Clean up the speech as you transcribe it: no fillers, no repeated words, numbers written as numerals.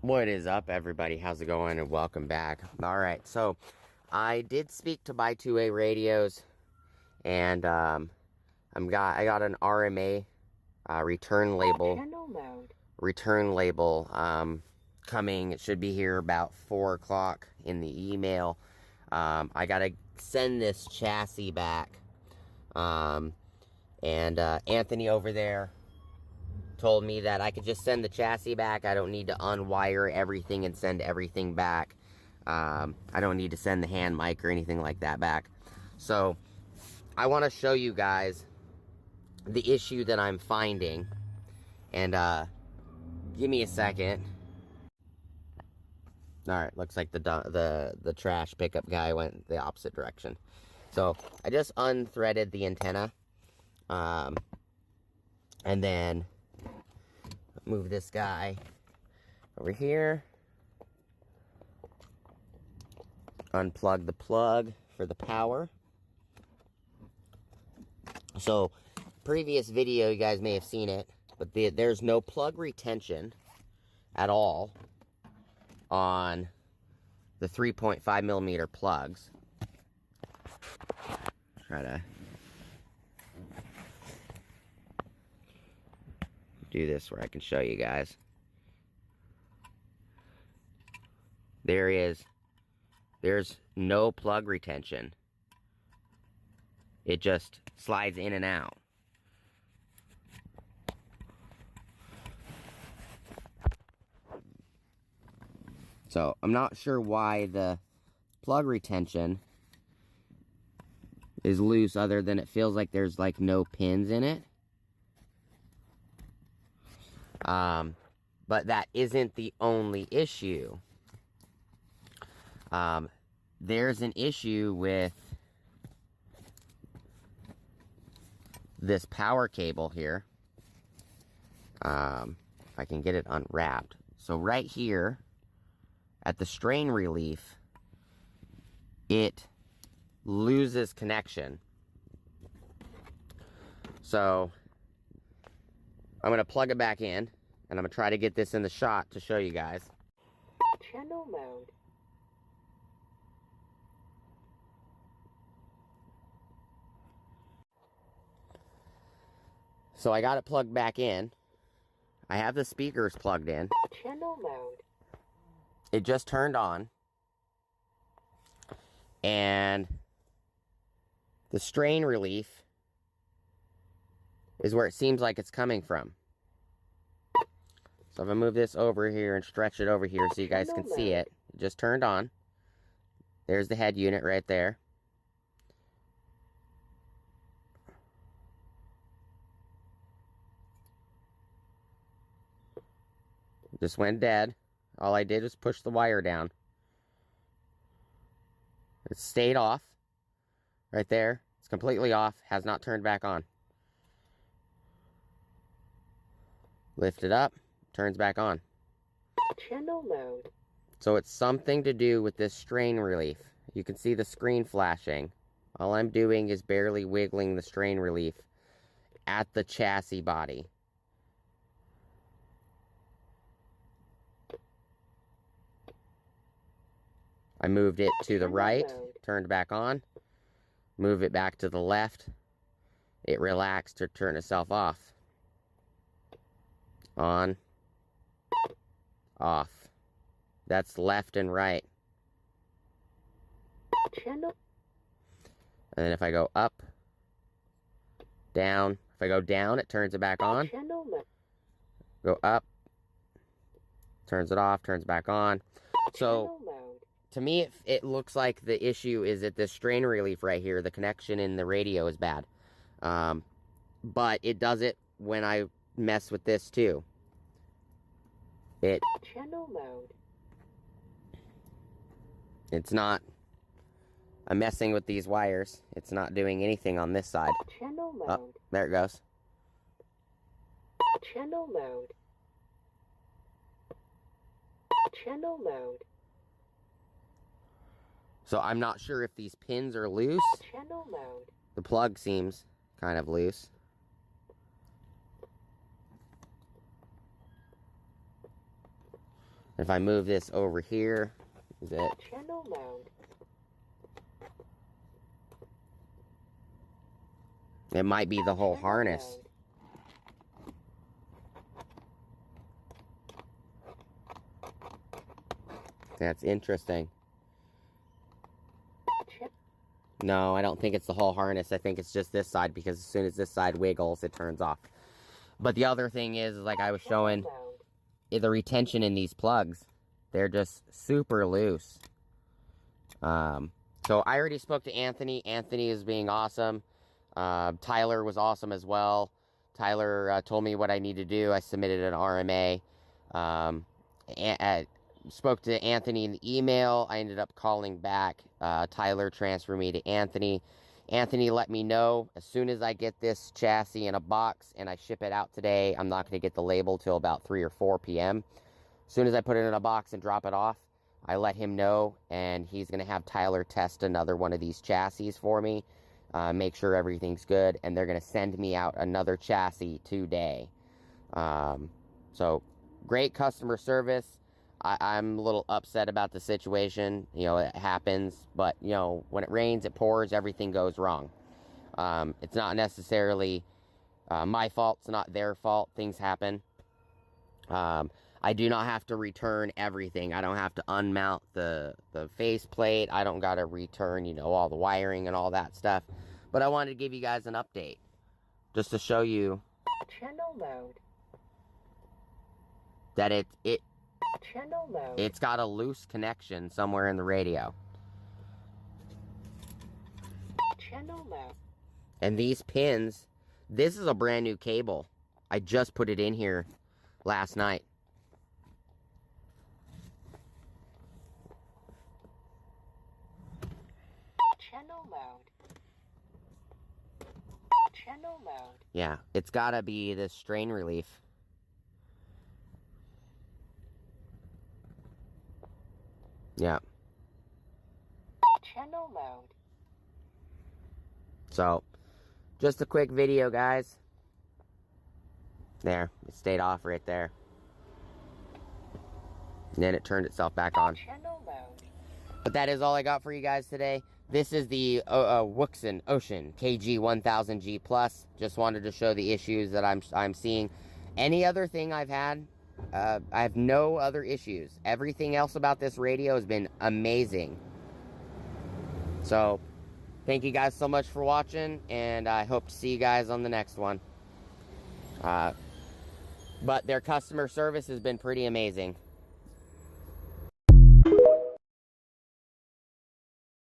What is up, everybody? How's it going? And welcome back. All right, so I did speak to Buy2A Radios, and I got an RMA return label coming. It should be here about 4 o'clock in the email. I gotta send this chassis back, and Anthony over there told me that I could just send the chassis back. I don't need to unwire everything and send everything back. I don't need to send the hand mic or anything like that back. So I want to show you guys the issue that I'm finding. And give me a second. All right, looks like the trash pickup guy went the opposite direction. So I just unthreaded the antenna, and then move this guy over here, unplug the plug for the power. So previous video, you guys may have seen it, but there's no plug retention at all on the 3.5 millimeter plugs. Try to do this where I can show you guys. There's no plug retention. It just slides in and out. So I'm not sure why the plug retention is loose, other than it feels like there's like no pins in it. But that isn't the only issue. There's an issue with this power cable here. If I can get it unwrapped. So right here at the strain relief, it loses connection. So I'm going to plug it back in, and I'm going to try to get this in the shot to show you guys. Channel mode. So I got it plugged back in. I have the speakers plugged in. Channel mode. It just turned on. And the strain relief is where it seems like it's coming from. So if I move this over here and stretch it over here so you guys can see it. It just turned on. There's the head unit right there. Just went dead. All I did was push the wire down. It stayed off. Right there. It's completely off. Has not turned back on. Lift it up. Turns back on. Channel mode. So it's something to do with this strain relief. You can see the screen flashing. All I'm doing is barely wiggling the strain relief at the chassis body. I moved it to the right, turned back on. Move it back to the left. It relaxed to turn itself off. On. Off. That's left and right. Channel. And then if I go up, down. If I go down, it turns it back on. Channel mode. Go up. Turns it off, turns back on. So to me, it looks like the issue is that this strain relief right here, the connection in the radio is bad. But it does it when I mess with this too. Channel mode. It's not. I'm messing with these wires. It's not doing anything on this side. Channel mode. Oh, there it goes. Channel mode. Channel mode. So I'm not sure if these pins are loose. Channel mode. The plug seems kind of loose. If I move this over here, is it? Channel mode. It might be the whole Channel harness. That's interesting. No, I don't think it's the whole harness. I think it's just this side, because as soon as this side wiggles, it turns off. But the other thing is, like I was showing, the retention in these plugs, they're just super loose. So I already spoke to Anthony. Anthony is being awesome. Tyler was awesome as well. Tyler told me what I need to do. I submitted an RMA. Spoke to Anthony in the email. I ended up calling back. Tyler transferred me to Anthony. Anthony let me know as soon as I get this chassis in a box and I ship it out today. I'm not going to get the label till about 3 or 4 p.m. As soon as I put it in a box and drop it off, I let him know, and he's going to have Tyler test another one of these chassis for me, make sure everything's good, and they're going to send me out another chassis today. So, great customer service. I'm a little upset about the situation. You know, it happens, but, you know, when it rains, it pours, everything goes wrong. It's not necessarily my fault. It's not their fault. Things happen. I do not have to return everything. I don't have to unmount the faceplate. I don't got to return, you know, all the wiring and all that stuff. But I wanted to give you guys an update, just to show you Channel mode. that Channel mode. it's got a loose connection somewhere in the radio. Channel mode. And these pins, this is a brand new cable. I just put it in here last night. Channel mode. Channel mode. Yeah, it's gotta be this strain relief. Yeah. Channel mode. So, just a quick video, guys. There, it stayed off right there. And then it turned itself back on. Channel mode. But that is all I got for you guys today. This is the Wouxun KG-1000G Plus. Just wanted to show the issues that I'm seeing. Any other thing I've had, I have no other issues. Everything else about this radio has been amazing. So, thank you guys so much for watching, and I hope to see you guys on the next one. But their customer service has been pretty amazing.